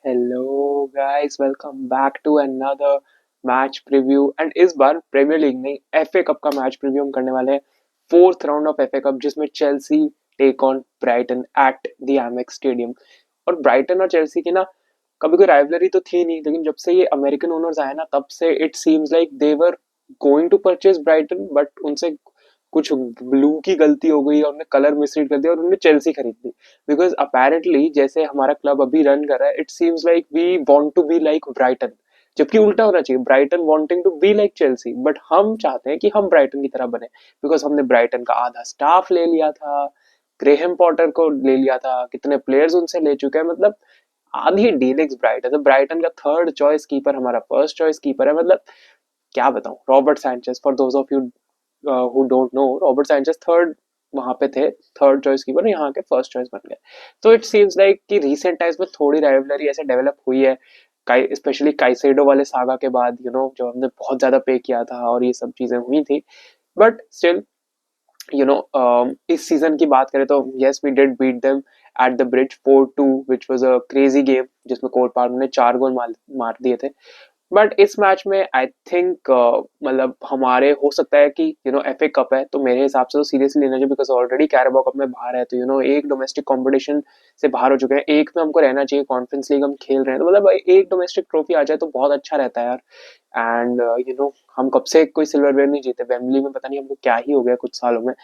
Hello guys, welcome back to another match preview. And इस बार premier league नहीं, FA cup का match preview हम करने वाले हैं। Fourth round of FA cup, जिसमें Chelsea take on Brighton at the Amex stadium. और ब्राइटन और चेल्सी की ना कभी कोई राइवलरी तो थी नहीं, लेकिन जब से ये अमेरिकन ओनर्स आए ना, तब से it seems like they were going to purchase Brighton, but उनसे कुछ ब्लू की गलती हो गई और उन्होंने कलर मिसरीड कर दिया और उन्होंने चेल्सी खरीद ली। बिकॉज अपेरेंटली जैसे हमारा क्लब अभी रन कर रहा है, it seems like we want to be like Brighton, जबकि उल्टा होना चाहिए, Brighton wanting to be like Chelsea, but हम चाहते हैं कि हम ब्राइटन की तरह बने। बिकॉज हमने ब्राइटन का आधा स्टाफ ले लिया था, ग्रेहम पॉटर को ले लिया था, कितने प्लेयर्स उनसे ले चुके हैं, मतलब आधी डीलिंग्स ब्राइटन। तो ब्राइटन का थर्ड चॉइस कीपर हमारा फर्स्ट चॉइस कीपर है, मतलब क्या बताऊं, Robert Sanchez. For those of you who don't know, Robert Sanchez third वहां पे थे, थर्ड चॉइस कीपर यहाँ के फर्स्ट चॉइस बन गए। तो इट सीम्स लाइक कि रीसेंट टाइम्स में थोड़ी राइवलरी ऐसे डेवलप हुई है, स्पेशली काइसेडो वाले सागा के बाद, जो हमने बहुत ज्यादा पे किया था और ये सब चीजें हुई थी। बट स्टिल, इस सीजन की बात करें तो yes, we did beat them at the Bridge 4-2, which was a crazy game, जिसमें कोल पाल्मर ने 4 गोल मार दिए थे। बट इस मैच में आई थिंक मतलब हमारे हो सकता है कि एफए कप है, तो मेरे हिसाब से तो सीरियसली लेना चाहिए, बिकॉज ऑलरेडी कैराबाओ कप में बाहर है, तो एक डोमेस्टिक कंपटीशन से बाहर हो चुके हैं, एक में हमको रहना चाहिए। कॉन्फ्रेंस लीग हम खेल रहे हैं, तो मतलब एक डोमेस्टिक ट्रॉफी आ जाए तो बहुत अच्छा रहता है यार। एंड हम कब से कोई सिल्वरवेयर नहीं जीते वेम्बली में, पता नहीं हमको क्या ही हो गया कुछ सालों में।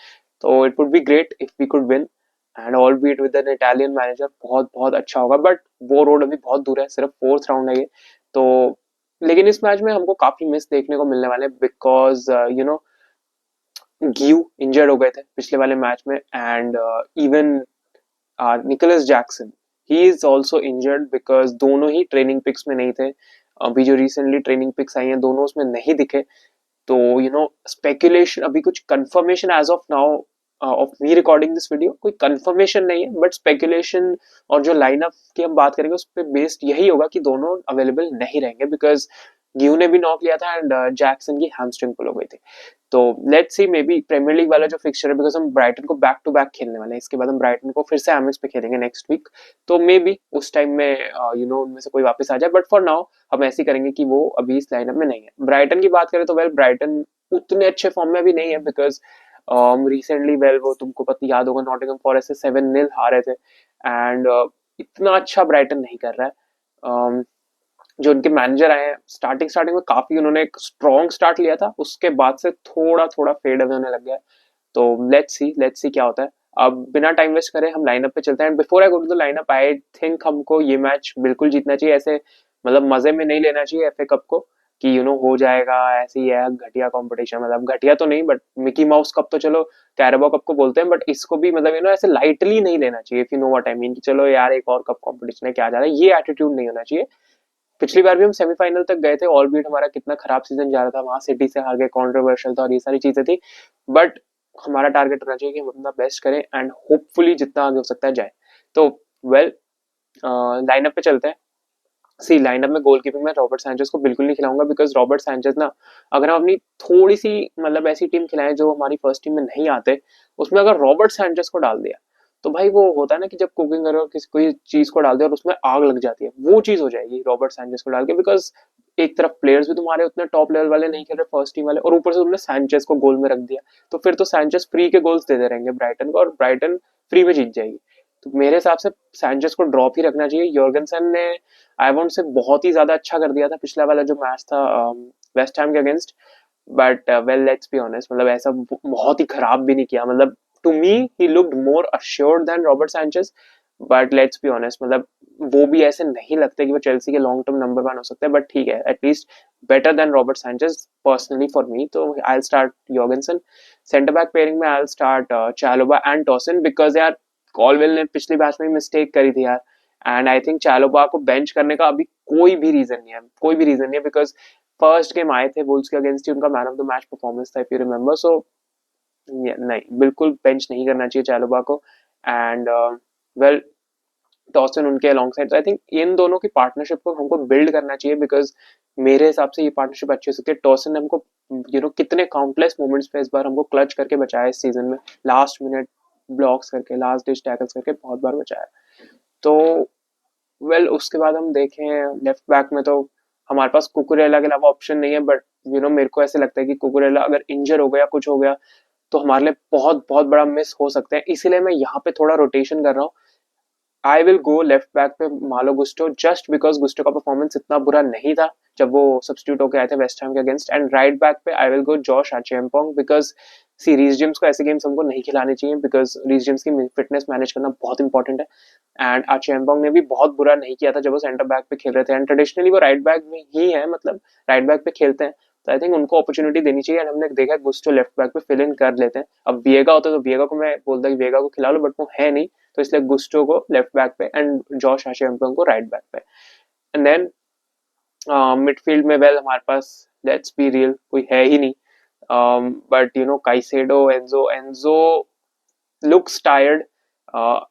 तो it would be great if we could win, and all beat with an Italian manager, बहुत बहुत अच्छा होगा। बट वो रोड अभी बहुत दूर है, सिर्फ फोर्थ राउंड है ये। तो लेकिन इस मैच में हमको काफी मिस देखने को मिलने वाले, बिकॉज गिव इंजर्ड हो गए थे पिछले वाले मैच में, and even Nicholas Jackson, he is also injured, because दोनों ही ट्रेनिंग पिक्स में नहीं थे। अभी जो रिसेंटली ट्रेनिंग पिक्स आई हैं, दोनों उसमें नहीं दिखे। तो स्पेकुलेशन, अभी कुछ confirmation as of now of me recording this video, कोई कंफर्मेशन नहीं है, बट स्पेकुलेशन और जो लाइनअप की हम बात करेंगे उस पर बेस्ड यही होगा कि दोनों अवेलेबल नहीं रहेंगे, बिकॉज गिव ने भी नॉक लिया था एंड जैक्सन की हैमस्ट्रिंग पुल हो गई थी। तो let's see, maybe Premier League वाला जो फिक्सचर है, बिकॉज हम ब्राइटन को बैक टू बैक खेलने वाले हैं, इसके बाद हम ब्राइटन को फिर से एमएक्स पे खेलेंगे नेक्स्ट वीक। तो मे बी उस टाइम में उनमें से कोई वापस आ जाए, बट फॉर नाउ हम ऐसे करेंगे कि वो अभी इस लाइनअप में नहीं है। ब्राइटन की बात करें तो वेल, ब्राइटन उतने अच्छे फॉर्म में भी नहीं है, बिकॉज रिसेंटली वेल वो तुमको पता याद होगा, नॉटिंघम फॉरेस्ट से 7-0 हारे थे, एंड इतना अच्छा ब्राइटन नहीं कर रहा है। जो उनके मैनेजर आए हैं, स्टार्टिंग स्टार्टिंग में काफी उन्होंने एक स्ट्रॉन्ग स्टार्ट लिया था, उसके बाद से थोड़ा थोड़ा फेड अवे होने लग गया। तो लेट्स सी क्या होता है। अब बिना टाइम वेस्ट करे हम लाइनअप पे चलते हैं। Before I go to the lineup, I think हमको ये मैच बिल्कुल जीतना चाहिए, ऐसे मतलब मजे में नहीं लेना चाहिए एफए कप को, कि हो जाएगा ऐसे ही है, घटिया कंपटीशन, मतलब घटिया तो नहीं, बट मिकी माउस कप तो चलो कैरेबो कप को बोलते हैं, बट इसको भी मतलब ऐसे लाइटली नहीं लेना चाहिए, if you know what I mean, कि चलो यार एक और कप कंपटीशन है, क्या जा रहा है, ये एटीट्यूड नहीं होना चाहिए। पिछली बार भी हम सेमीफाइनल तक गए थे, ऑल बीट हमारा कितना खराब सीजन जा रहा था, वहां सिटी से हार गए, कॉन्ट्रोवर्शियल था और ये सारी चीजें थी। बट हमारा टारगेट होना चाहिए कि हम अपना बेस्ट करें एंड होपफुली जितना आगे हो सकता है जाए। तो वेल, लाइनअप पे चलते हैं। सी, लाइनअप में गोलकीपिंग में रॉबर्ट सैंचेज को बिल्कुल नहीं खिलाऊंगा, बिकॉज रॉबर्ट सैंचेज ना, अगर हम अपनी थोड़ी सी मतलब ऐसी टीम खिलाएं जो हमारी फर्स्ट टीम में नहीं आते, उसमें अगर रॉबर्ट सैंचेज को डाल दिया, तो भाई वो होता है ना कि जब कुकिंग करो और किसी कोई चीज को डाल दिया और उसमें आग लग जाती है, वो चीज हो जाएगी रॉबर्ट सैंचेज को डाल के। बिकॉज एक तरफ प्लेयर्स भी तुम्हारे उतने टॉप लेवल वाले नहीं खेल रहे फर्स्ट टीम वाले, और ऊपर से तुमने सैंचेज को गोल में रख दिया, तो फिर तो सैंचेज फ्री के गोल्स देते रहेंगे ब्राइटन को, और ब्राइटन फ्री में जीत जाएगी। तो मेरे हिसाब से सैंचेज को ड्रॉप ही रखना चाहिए। योर्गनसन ने आई वोंट से बहुत ही ज्यादा अच्छा कर दिया था पिछला वाला जो मैच था वेस्ट हैम के against, but well let's be honest, मतलब ऐसा बहुत ही खराब भी नहीं किया, मतलब to me he looked more assured than Robert Sanchez. But let's be honest, मतलब वो भी ऐसे नहीं लगते कि वो चेल्सी के लॉन्ग टर्म नंबर 1 हो सकते हैं, बट ठीक है, at least better than Robert Sanchez personally for me. तो I will start Jorgensen. Centre back pairing में I will start Chalobah and Tosin, because यार कॉलवेल ने पिछली मैच में मिस्टेक करी थी यार, एंड आई थिंक चालोबा को बेंच करने का अभी कोई भी रीजन नहीं है, कोई भी रीजन नहीं है, बिकॉज फर्स्ट गेम आए थे वुल्व्स के अगेंस्ट ही, उनका man of the match performance था, इफ यू रिमेंबर। सो नहीं, बिल्कुल बेंच नहीं करना चाहिए चालोबा को। एंड वेल, टॉसन उनके along side, I think in दोनों की पार्टनरशिप को हमको बिल्ड करना चाहिए, बिकॉज मेरे हिसाब से ये पार्टनरशिप अच्छी हो सकती है। टॉसन ने हमको कितने काउंटलेस मोमेंट्स पे इस बार हमको क्लच करके बचाया इस सीजन में, लास्ट मिनट ब्लॉक्स करके, लास्ट डिश टैकल्स करके बहुत बार बचाया। तो वेल उसके बाद हम देखें लेफ्ट बैक में तो हमारे पास कुकुरेला के अलावा ऑप्शन नहीं है, बट मेरे को ऐसे लगता है कि कुकुरेला अगर इंजर हो गया कुछ हो गया तो हमारे लिए बहुत बहुत बड़ा मिस हो सकते हैं, इसीलिए मैं यहाँ पे थोड़ा रोटेशन कर रहा हूँ। आई विल गो लेफ्ट बैक पे मालो गुस्टो, जस्ट बिकॉज गुस्टो का परफॉर्मेंस इतना बुरा नहीं था जब वो सब्स्टिट्यूट होकर आए थे वेस्ट हैम के अगेंस्ट। एंड राइट बैक पे I will go Josh Acheampong, because see Reece James को ऐसे गेम्स हमको नहीं खिलाने चाहिए, बिकॉज रीस जेम्स की फिटनेस मैनेज करना बहुत इंपॉर्टेंट है। एंड आचेम्पोंग ने भी बहुत बुरा नहीं किया था जब वो सेंटर बैक पे खेल रहे थे, एंड ट्रेडिशनली वो राइट बैक में ही है, मतलब राइट बैक पे खेलते हैं, तो आई थिंक उनको अपॉर्चुनिटी देनी चाहिए। एंड हमने देखा गुस्टो लेफ्ट बैक पे फिल इन कर लेते हैं। अब विएगा होता तो विएगा को मैं बोलता कि विएगा को खिला लो, बट वो है नहीं, तो इसलिए गुस्टो को लेफ्ट बैक पे एंड जॉश आचेम्पोंग को राइट बैक पे। एंड देन मिडफील्ड में वेल हमारे पास लेट्स बी रियल कोई है ही नहीं, but Caicedo, Enzo looks tired.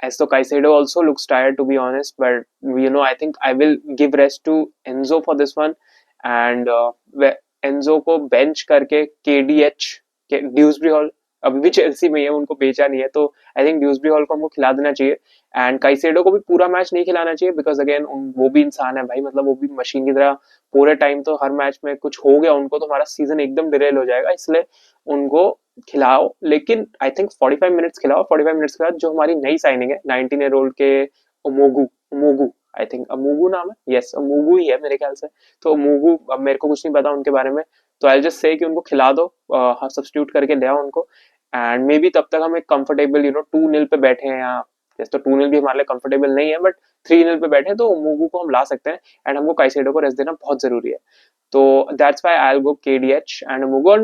As so Caicedo also looks tired, to be honest. But I think I will give rest to Enzo for this one, and Enzo को bench करके KDH Dewsbury hall अभी भी Chelsea में है, उनको बेचा नहीं है, तो आई थिंक ड्यूसबरी हॉल को हमको खिला देना चाहिए। एंड काइसेडो को भी पूरा मैच नहीं खिलाना चाहिए, बिकॉज अगेन वो भी इंसान है भाई, मतलब वो भी मशीन की तरह पूरे टाइम, तो हर मैच में कुछ हो गया उनको तो हमारा सीजन एकदम डिरेल हो जाएगा, इसलिए उनको खिलाओ, लेकिन आई थिंक 45 मिनट्स खिलाओ। 45 मिनट्स के बाद जो हमारी नई साइनिंग है 19 ईयर ओल्ड के ओमोगू, आई थिंक अमोगू नाम है, यस अमोगू ही है मेरे ख्याल से, तो अमोगू, अब मेरे को कुछ नहीं पता उनके बारे में, तो आई जस्ट से कि उनको खिला दो, सब्स्टिट्यूट करके ले आओ उनको। एंड मे बी तब तक हम एक कंफर्टेबल 2-0 पे बैठे हैं, या जैसे तो 2-0 भी हमारे लिए कंफर्टेबल नहीं है, बट 3-0 पे बैठे हैं, तो ओमोगू को हम ला सकते हैं। एंड हमको काइसेडो को रेस्ट देना बहुत जरूरी है, तो that's why I will go KDH and ओमोगू।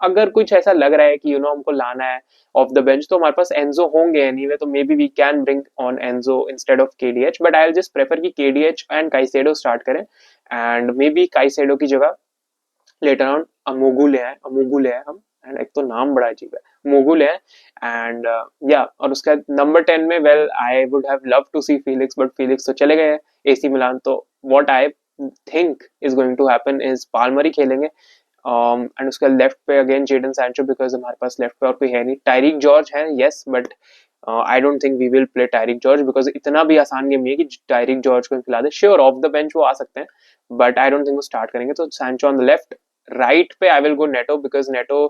अगर कुछ ऐसा लग रहा है कि हमको लाना है ऑफ द बेंच, तो हमारे पास एंजो होंगे एनीवे, तो maybe we can bring on Enzo instead of KDH, but I will just prefer कि केडीएच एंड काइसेडो स्टार्ट करें, एंड मे बी काइसेडो की जगह लेटर ऑन अमोगू ले आए हम, एंड एक तो नाम बड़ा अजीब है, मोगू ले आए। एंड या और उसका नंबर 10 में well I would have love to see Felix, but Felix तो चले गए एसी मिलान, तो what I think is going to happen is Palmer ही खेलेंगे, एंड उसका लेफ्ट पे अगेन जेडन सैंचो, बिकॉज हमारे पास लेफ्ट पे और कोई है नहीं। टायरिक जॉर्ज है yes, but I don't think we will play Tyrique George, because इतना भी आसान गेम नहीं है कि टायरिक जॉर्ज को खिला दे। श्योर ऑफ द बेंच वो आ सकते हैं, बट आई डोंट थिंक वो स्टार्ट करेंगे, तो Sancho on the left. Right पे I will go Neto, because Neto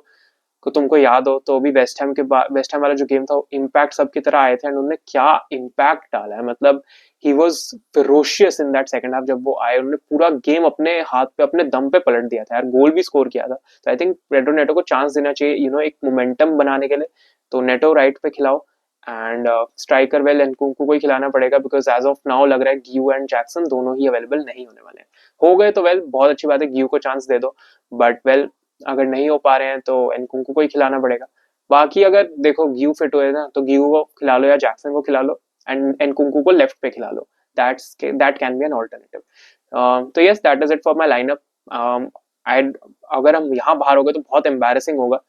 को तुमको याद हो तो अभी वेस्ट हैम के बाद, वेस्ट हैम वाला जो गेम था इम्पैक्ट सबकी तरह आए थे, एंड उन्होंने क्या इम्पैक्ट डाला है, मतलब he was ferocious in that second half. जब वो आए उन्होंने पूरा गेम अपने हाथ पे अपने दम पे पलट दिया था यार, गोल भी स्कोर किया था, तो आई थिंक पेड्रो नेटो को चांस देना चाहिए एक मोमेंटम बनाने के लिए, तो नेटो राइट पे खिलाओ। एंड स्ट्राइकर वेल एनकुंकू को ही खिलाना पड़ेगा, बिकॉज एज ऑफ नाउ लग रहा है गियू एंड जैक्सन दोनों ही अवेलेबल नहीं होने वाले हैं। हो गए तो वेल बहुत अच्छी बात है, गियू को चांस दे दो, बट वेल अगर नहीं हो पा रहे हैं तो एनकुंकू को ही खिलाना पड़ेगा। बाकी अगर देखो गियू फिट हुए ना तो गियू को खिला लो या जैक्सन को खिला लो, एंड एनकुंकू को लेफ्ट पे खिला लो, that can be an alternative. तो yes that is it for my lineup. अगर हम यहाँ बाहर हो गए तो बहुत एम्बेरसिंग होगा,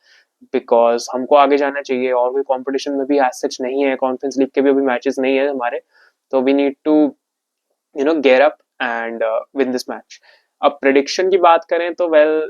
बिकॉज हमको आगे जाना चाहिए, और भी कंपटीशन में भी एज सच नहीं है, कॉन्फ्रेंस लीग के भी अभी मैचेस नहीं है हमारे, तो we need to gear up and win this match. अब प्रेडिक्शन की बात करें तो well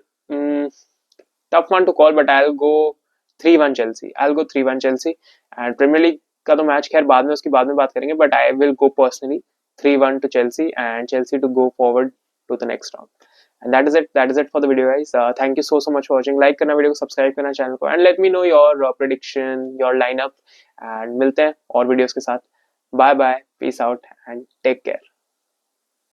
tough one to call, but I will go 3-1 Chelsea, I will go 3-1 Chelsea. And Premier League का तो मैच खैर बाद में, उसकी बाद में बात करेंगे, but I will go personally 3-1 to Chelsea, and Chelsea to go forward to the next round. And that is it for the video guys. Thank you so much for watching. Like करना video को, subscribe करना channel को, and let me know your prediction, your lineup, and मिलते हैं और videos के साथ। Bye bye, peace out and take care.